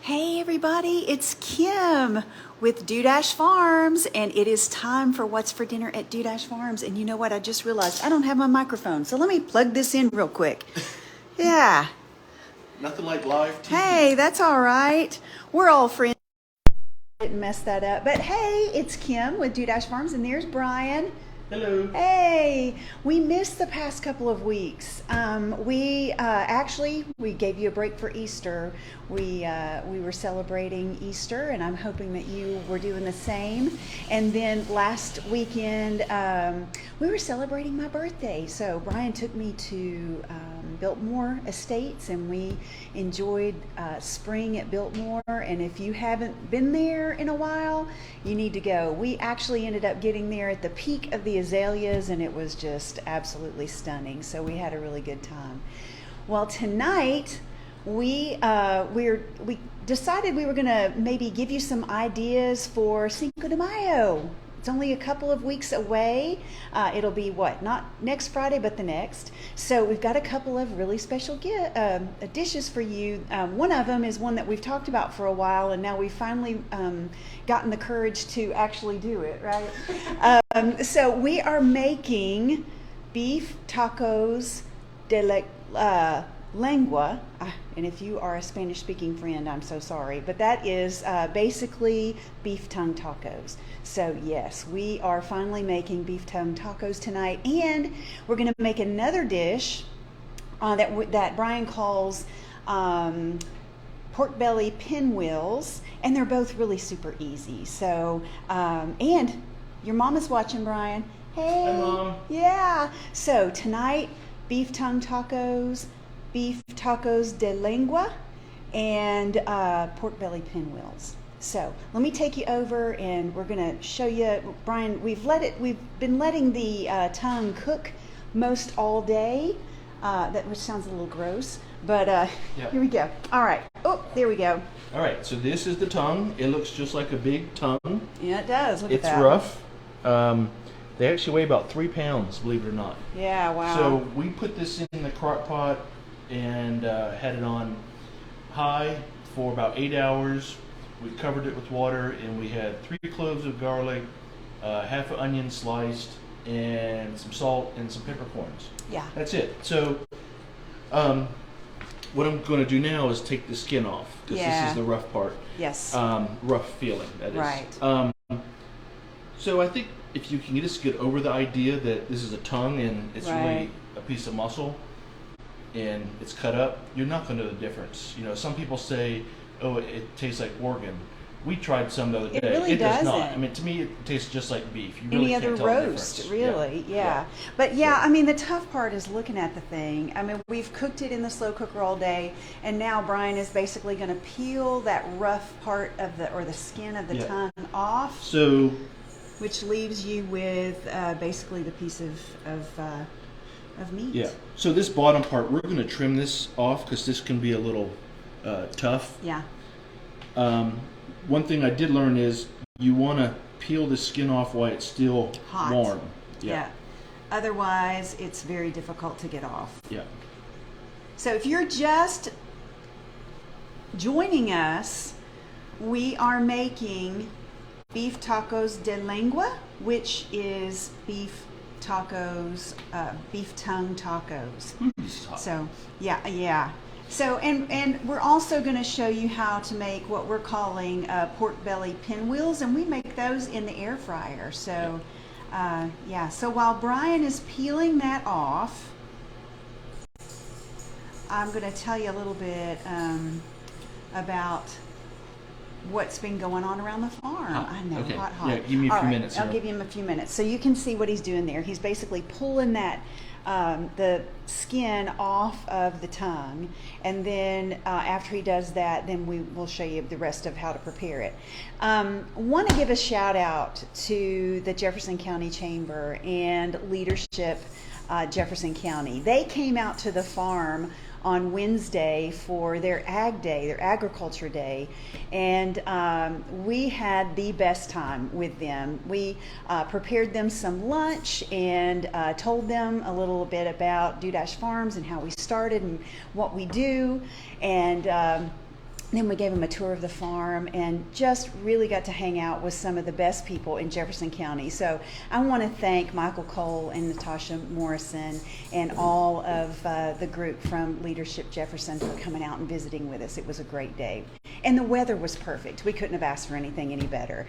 Hey everybody, it's Kim with Dash Farms, and it is time for What's for Dinner at Dash Farms. And you know what? I just realized I don't have my microphone, so let me plug this in real quick. Yeah. Nothing like live TV. Hey, that's all right. We're all friends. Didn't mess that up. But hey, it's Kim with Dash Farms, and there's Brian. Hello. Hey, we missed the past couple of weeks. We gave you a break for Easter. We were celebrating Easter, and I'm hoping that you were doing the same. And then last weekend, we were celebrating my birthday. So Brian took me to Biltmore Estates, and we enjoyed spring at Biltmore. And if you haven't been there in a while, you need to go. We actually ended up getting there at the peak of the azaleas, and it was just absolutely stunning. So we had a really good time. Well, tonight we decided we were going to maybe give you some ideas for Cinco de Mayo. It's only a couple of weeks away. It'll be not next Friday, but the next. So we've got a couple of really special dishes for you. One of them is one that we've talked about for a while, and now we've finally gotten the courage to actually do it, right? So we are making beef tacos de Lengua, and if you are a Spanish-speaking friend, I'm so sorry, but that is basically beef tongue tacos. So yes, we are finally making beef tongue tacos tonight, and we're going to make another dish that Brian calls pork belly pinwheels, and they're both really super easy. So, and your mom is watching, Brian. Hey. Hi, Mom. Yeah. So tonight, beef tongue tacos, beef tacos de lengua, and pork belly pinwheels. So let me take you over, and we're going to show you, Brian. We've been letting the tongue cook most all day. Which sounds a little gross, but Here we go. All right. Oh, there we go. All right, so this is the tongue. It looks just like a big tongue. Yeah, it does. Look It's at that. rough. They actually weigh about 3 pounds, believe it or not. Yeah, wow. So we put this in the crock pot and had it on high for about 8 hours. We covered it with water, and we had 3 cloves of garlic, half an onion sliced, and some salt and some peppercorns. Yeah. That's it. So what I'm going to do now is take the skin off, because this is the rough part. Yes. Rough feeling, that is. Right. So I think if you can just get over the idea that this is a tongue and it's really a piece of muscle and it's cut up, you're not going to know the difference. You know, some people say, oh, it tastes like organ. We tried some the other day. It really does doesn't. not. I mean, to me, it tastes just like beef. You really Any can't other tell the roast, difference. really, yeah. But yeah, I mean, the tough part is looking at the thing. I mean, we've cooked it in the slow cooker all day, and now Brian is basically going to peel that rough part of the skin of the tongue off. So, which leaves you with basically the piece of meat. yeah. So this bottom part, we're going to trim this off because this can be a little tough. Yeah. One thing I did learn is you want to peel the skin off while it's still hot. warm. Yeah. Otherwise, it's very difficult to get off. Yeah. So if you're just joining us, we are making beef tacos de lengua, which is beef tacos, beef tongue tacos. So yeah. So and we're also going to show you how to make what we're calling pork belly pinwheels, and we make those in the air fryer. So So while Brian is peeling that off, I'm going to tell you a little bit about what's been going on around the farm. I know, okay. hot. Yeah, give me a few minutes. I'll give him a few minutes. So you can see what he's doing there. He's basically pulling that the skin off of the tongue, and then after he does that, then we will show you the rest of how to prepare it. Want to give a shout out to the Jefferson County Chamber and leadership Jefferson County. They came out to the farm on Wednesday for their Ag Day, their Agriculture Day, and we had the best time with them. We prepared them some lunch and told them a little bit about Dash Farms and how we started and what we do, and Then we gave them a tour of the farm and just really got to hang out with some of the best people in Jefferson County. So I want to thank Michael Cole and Natasha Morrison and all of the group from Leadership Jefferson for coming out and visiting with us. It was a great day. And the weather was perfect. We couldn't have asked for anything any better.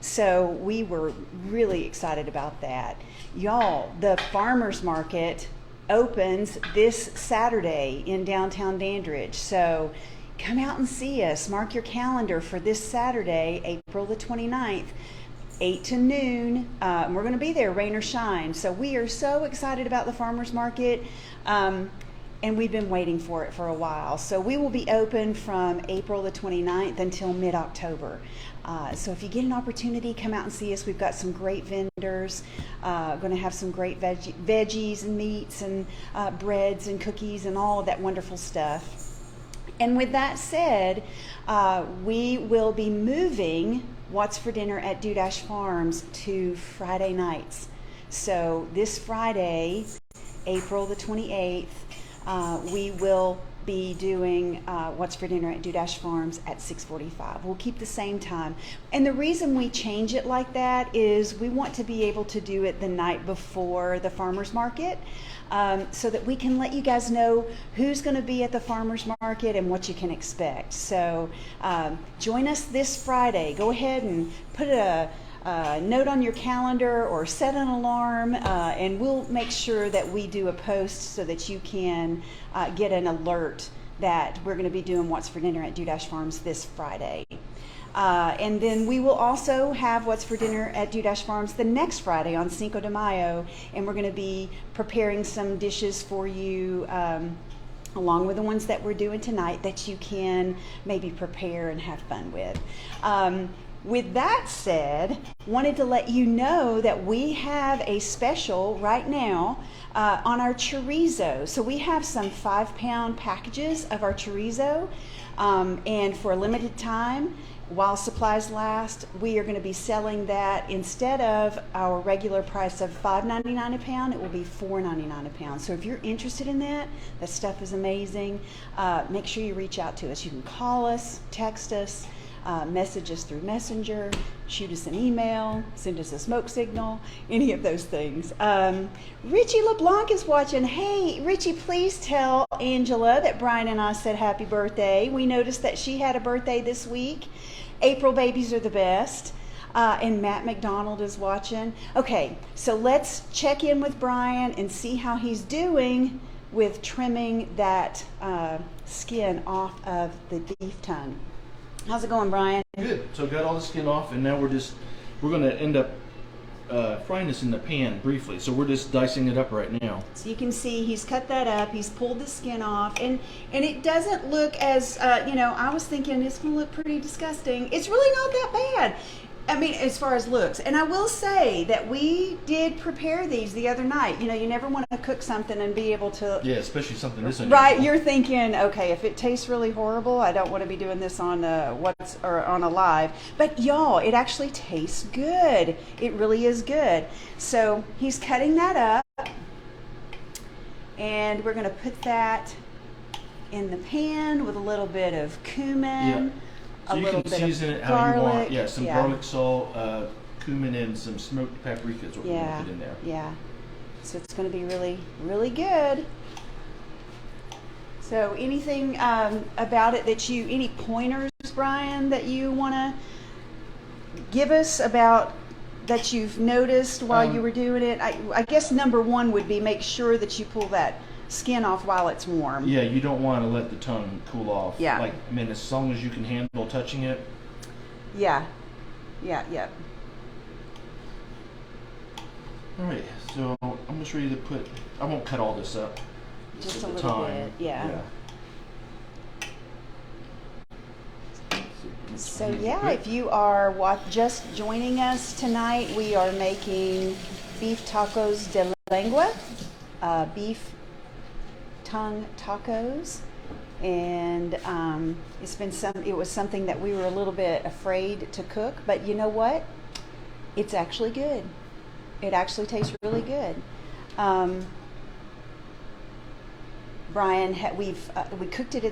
So we were really excited about that. Y'all, the farmers market opens this Saturday in downtown Dandridge. So come out and see us. Mark your calendar for this Saturday, April the 29th, 8 to noon. We're going to be there, rain or shine. So we are so excited about the farmers market, and we've been waiting for it for a while. So we will be open from April the 29th until mid-October. So if you get an opportunity, come out and see us. We've got some great vendors, going to have some great veggies and meats and breads and cookies and all of that wonderful stuff. And with that said, we will be moving What's for Dinner at Dudash Farms to Friday nights. So this Friday, April the 28th, we will be doing What's for Dinner at Dudash Farms at 6:45. We'll keep the same time. And the reason we change it like that is we want to be able to do it the night before the farmers market, so that we can let you guys know who's going to be at the farmers market and what you can expect. So join us this Friday. Go ahead and put a note on your calendar or set an alarm, and we'll make sure that we do a post so that you can get an alert that we're going to be doing What's for Dinner at Dudash Farms this Friday. And then we will also have What's for Dinner at Dudash Farms the next Friday on Cinco de Mayo, and we're going to be preparing some dishes for you along with the ones that we're doing tonight that you can maybe prepare and have fun with. With that said, wanted to let you know that we have a special right now on our chorizo. So we have some 5-pound packages of our chorizo, and for a limited time, while supplies last, we are going to be selling that instead of our regular price of $5.99 a pound. It will be $4.99 a pound. So if you're interested in that, that stuff is amazing. Make sure you reach out to us. You can call us, text us, message us through Messenger, shoot us an email, send us a smoke signal, any of those things. Richie LeBlanc is watching. Hey, Richie, please tell Angela that Brian and I said happy birthday. We noticed that she had a birthday this week. April babies are the best. And Matt McDonald is watching. Okay, so let's check in with Brian and see how he's doing with trimming that skin off of the beef tongue. How's it going, Brian? Good. So got all the skin off, and now we're going to end up frying this in the pan briefly. So we're just dicing it up right now. So you can see he's cut that up. He's pulled the skin off, and it doesn't look as I was thinking it's going to look pretty disgusting. It's really not that bad. I mean, as far as looks. And I will say that we did prepare these the other night. You know, you never want to cook something and be able to... Yeah, especially something this unusual. Right, you're thinking, okay, if it tastes really horrible, I don't want to be doing this on on a live. But y'all, it actually tastes good. It really is good. So he's cutting that up, and we're going to put that in the pan with a little bit of cumin. Yeah. So a you little can bit season of it how garlic. you want. Yeah, some garlic, salt, cumin, and some smoked paprika is what we're going to put in there. Yeah. So it's going to be really, really good. So anything about it that any pointers, Brian, that you want to give us about that you've noticed while you were doing it? I guess number one would be make sure that you pull that skin off while it's warm. Yeah, you don't want to let the tongue cool off. Yeah. Like, I mean, as long as you can handle touching it. Yeah. All right, so I'm just ready to put, I won't cut all this up. Just at a the little time. bit, yeah. So yeah, if you are just joining us tonight, we are making beef tacos de lengua, beef tongue tacos, and it was something that we were a little bit afraid to cook, but you know what? It's actually good. It actually tastes really good. Brian, we cooked it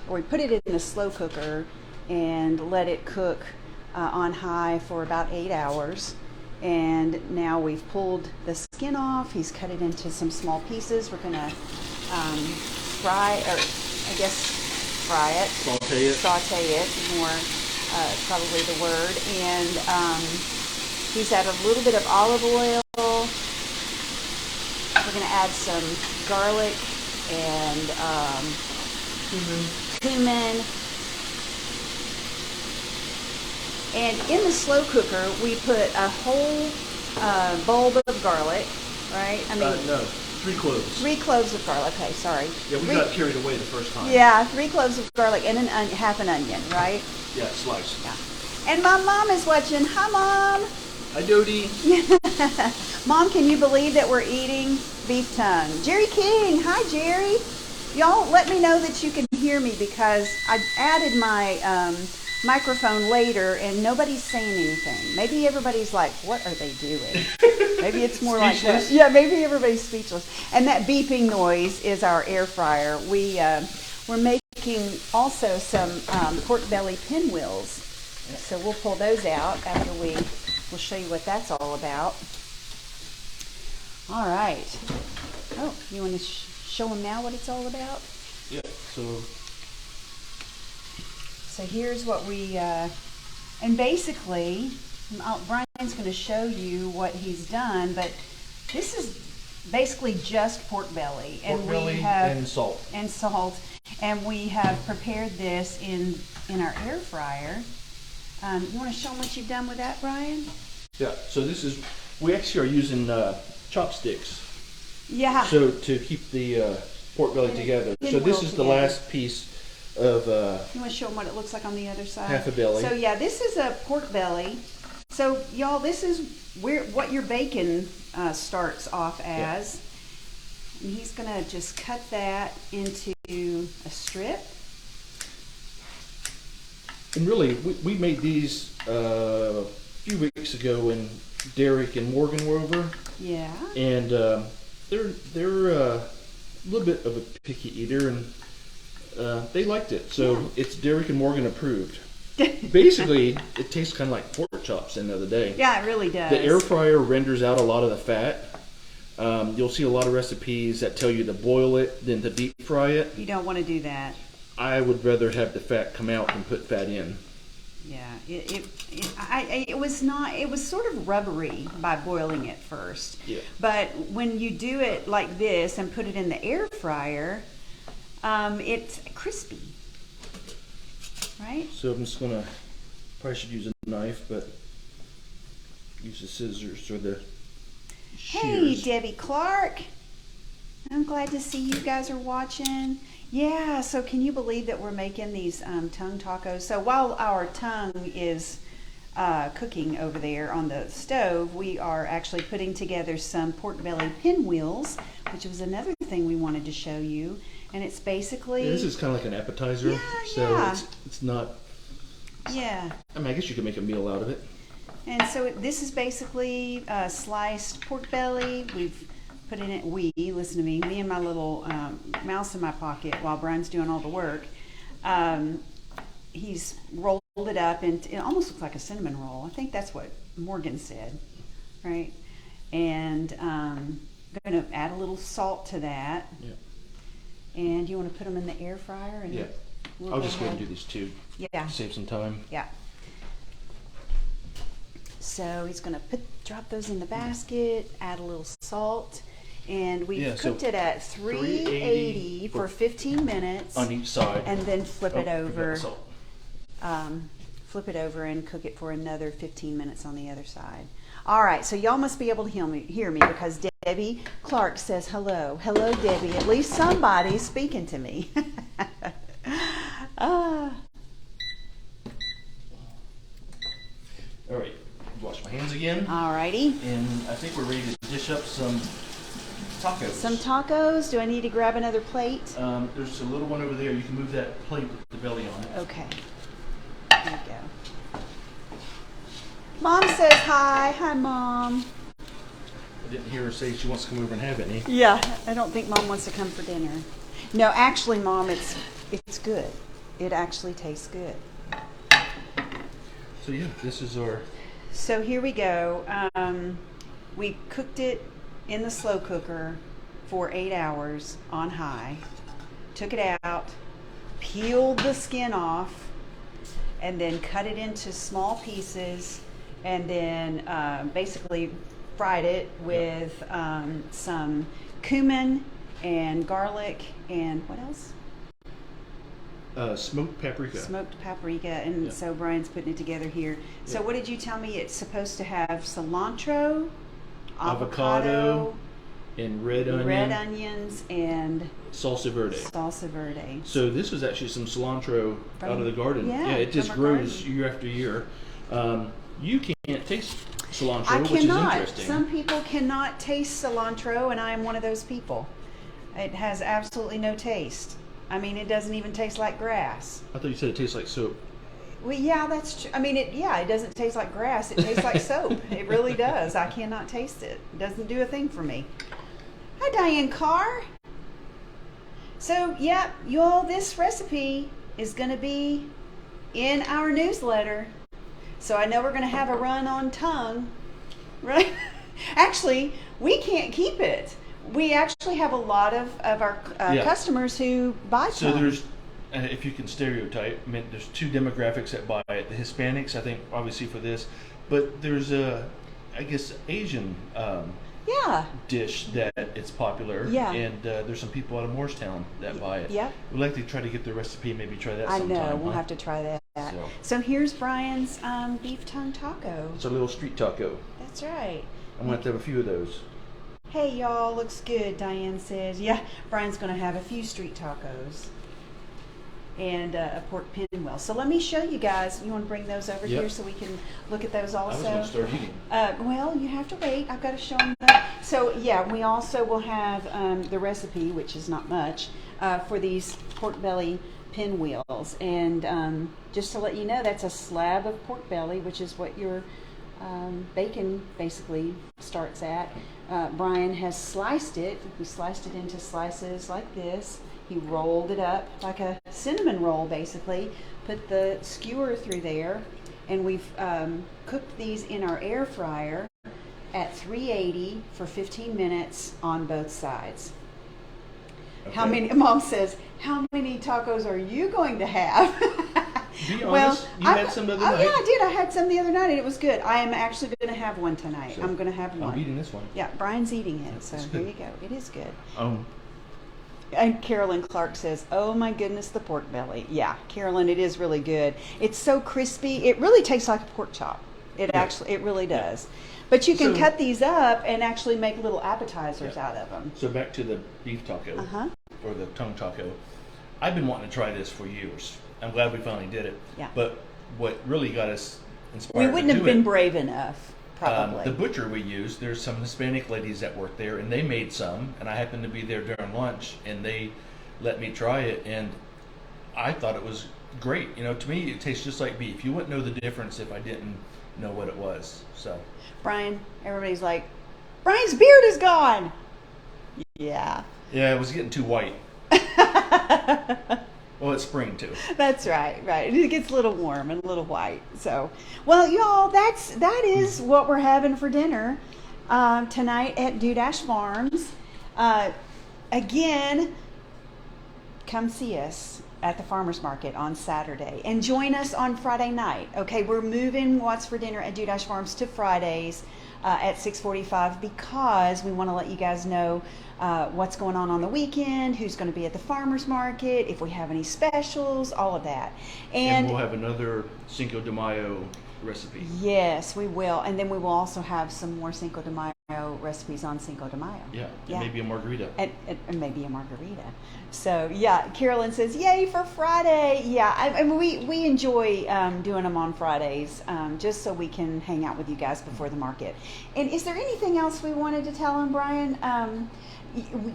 we put it in the slow cooker and let it cook on high for about 8 hours. And now we've pulled the skin off. He's cut it into some small pieces. We're gonna fry it. Saute it more, probably the word. And he's added a little bit of olive oil. We're gonna add some garlic and cumin. And in the slow cooker, we put a whole bulb of garlic, right? I mean, no, 3 cloves. 3 cloves of garlic. Okay, sorry. Yeah, we got carried away the first time. Yeah, 3 cloves of garlic and half an onion, right? Yeah, sliced. Yeah. And my mom is watching. Hi, Mom. Hi, Dodie. Mom, can you believe that we're eating beef tongue? Jerry King. Hi, Jerry. Y'all let me know that you can hear me because I added my microphone later and nobody's saying anything. Maybe everybody's like, what are they doing? Maybe it's more like that. Yeah, maybe everybody's speechless. And that beeping noise is our air fryer. We're making also some pork belly pinwheels. So we'll pull those out after we'll show you what that's all about. All right. Oh, you want to show them now what it's all about? Yeah, So here's what we, and basically, Brian's going to show you what he's done, but this is basically just pork belly. Pork belly and salt. And we have prepared this in our air fryer. You want to show them what you've done with that, Brian? Yeah, so we actually are using chopsticks. Yeah. So to keep the pork belly together. So this is the last piece of you want to show them what it looks like on the other side? Half a belly. So yeah, this is a pork belly. So y'all, this is what your bacon starts off as. Yeah. And he's gonna just cut that into a strip. And really, we made these a few weeks ago when Derek and Morgan were over. Yeah. And they're a little bit of a picky eater, and they liked it. So it's Derek and Morgan approved. Basically, it tastes kind of like pork chops at the end of the day. Yeah, it really does. The air fryer renders out a lot of the fat. You'll see a lot of recipes that tell you to boil it than to deep fry it. You don't want to do that. I would rather have the fat come out than put fat in. Yeah, it was sort of rubbery by boiling it first. Yeah. But when you do it like this and put it in the air fryer, it's crispy, right? So I'm just gonna, probably should use a knife, but use the scissors or the shears. Hey, Debbie Clark. I'm glad to see you guys are watching. Yeah, so can you believe that we're making these tongue tacos? So while our tongue is cooking over there on the stove, we are actually putting together some pork belly pinwheels, which was another thing we wanted to show you. And it's basically... Yeah, this is kind of like an appetizer. Yeah, so yeah. It's not... Yeah. I mean, I guess you could make a meal out of it. And so this is basically sliced pork belly. We've put in it, listen to me and my little mouse in my pocket while Brian's doing all the work. He's rolled it up and it almost looks like a cinnamon roll. I think that's what Morgan said, right? And I'm going to add a little salt to that. Yeah. And you want to put them in the air fryer? And Yeah. I'll just go ahead and do these two. Yeah. Save some time. Yeah. So he's going to drop those in the basket, add a little salt. And we've cooked it at 380 for 15 minutes on each side, and then flip it over. Flip it over and cook it for another 15 minutes on the other side. All right, so y'all must be able to hear me because Debbie Clark says hello. Hello, Debbie. At least somebody's speaking to me. All right, wash my hands again. All righty. And I think we're ready to dish up some tacos. Some tacos. Do I need to grab another plate? There's a little one over there. You can move that plate with the belly on it. Okay. There you go. Mom says hi. Hi, Mom. I didn't hear her say she wants to come over and have any. Yeah, I don't think Mom wants to come for dinner. No, actually, Mom, it's good. It actually tastes good. So yeah, this is our. So here we go. We cooked it in the slow cooker for 8 hours on high. Took it out, peeled the skin off, and then cut it into small pieces, and then basically fried it with some cumin and garlic and what else? Smoked paprika. Smoked paprika, and Yeah. so Brian's putting it together here. So Yeah. what did you tell me? It's supposed to have cilantro, Avocado, and red onions, and salsa verde. salsa verde. So this was actually some cilantro out of the garden. Yeah, it just from our grows garden. year after year. You can't taste cilantro, I which is cannot. interesting. Some people cannot taste cilantro, and I am one of those people. It has absolutely no taste. I mean, it doesn't even taste like grass. I thought you said it tastes like soap. Well, yeah, that's true. I mean, it doesn't taste like grass. It tastes like soap. It really does. I cannot taste it. It doesn't do a thing for me. Hi, Diane Carr. So, yeah, y'all, this recipe is going to be in our newsletter. So I know we're going to have a run on tongue, right? Actually, we can't keep it. We actually have a lot of our customers who buy tongue. So there's, if you can stereotype, I mean, there's two demographics that buy it. The Hispanics, I think, obviously for this, but there's a, I guess, Asian dish that it's popular. Yeah. And there's some people out of Morristown that buy it. Yep. We'd like to try to get the recipe, maybe try that I sometime. know. We'll have to try that. So here's Brian's beef tongue taco. It's a little street taco. That's right. I'm going to have a few of those. Hey, y'all, looks good, Diane says. Yeah, Brian's going to have a few street tacos and a pork pinwheel. So let me show you guys. You want to bring those over here so we can look at those also? I was going to start eating. Well, you have to wait. I've got to show them that. So, yeah, we also will have the recipe, which is not much, for these pork belly pinwheels. And just to let you know, that's a slab of pork belly, which is what your bacon basically starts at. Brian has sliced it. He sliced it into slices like this. He rolled it up like a cinnamon roll, basically. Put the skewer through there, and we've cooked these in our air fryer at 380 for 15 minutes on both sides. Okay. How many? Mom says, "How many tacos are you going to have?" Be honest, you had some the other night. Yeah, I did. I had some the other night, and it was good. I am actually going to have one tonight. So I'm going to have one. I'm eating this one. Yeah, Brian's eating it, so here you go. It is good. And Carolyn Clark says, "Oh my goodness, the pork belly." Yeah, Carolyn, it is really good. It's so crispy. It really tastes like a pork chop. It really does. Yeah. But you can cut these up and actually make little appetizers out of them. So back to the beef taco or the tongue taco. I've been wanting to try this for years. I'm glad we finally did it. Yeah. But what really got us inspired we wouldn't have been brave enough, probably. The butcher we used, there's some Hispanic ladies that work there, and they made some, and I happened to be there during lunch, and they let me try it, and I thought it was great. You know, to me, it tastes just like beef. You wouldn't know the difference if I didn't know what it was. So, Brian, everybody's like, Brian's beard is gone. Yeah. Yeah, it was getting too white. Well, it's spring too. That's right. It gets a little warm and a little white. So, well, y'all, that is what we're having for dinner tonight at Dudash Farms. Again, come see us at the farmers market on Saturday and join us on Friday night. Okay, we're moving What's for Dinner at Dudash Farms to Fridays at 6:45 because we want to let you guys know what's going on the weekend, who's going to be at the farmers market, if we have any specials, all of that. And we'll have another Cinco de Mayo recipe. Yes, we will. And then we will also have some more Cinco de Mayo recipes on Cinco de Mayo. Yeah, and maybe a margarita. And maybe a margarita. So, yeah, Carolyn says, yay for Friday. Yeah, I mean, we enjoy doing them on Fridays just so we can hang out with you guys before the market. And is there anything else we wanted to tell them, Brian?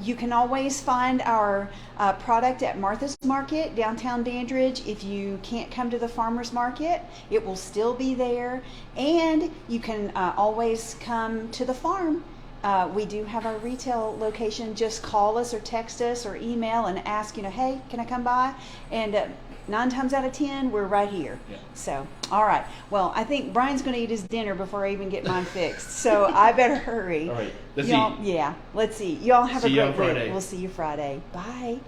You can always find our product at Martha's Market, downtown Dandridge. If you can't come to the farmer's market, it will still be there. And you can always come to the farm We do have our retail location. Just call us or text us or email and ask, hey, can I come by? And 9 times out of 10, we're right here. Yeah. So, all right. Well, I think Brian's going to eat his dinner before I even get mine fixed. So I better hurry. All right. Let's Y'all, eat. yeah, let's eat. Y'all have See a you on great week. Friday. We'll see you Friday. Bye.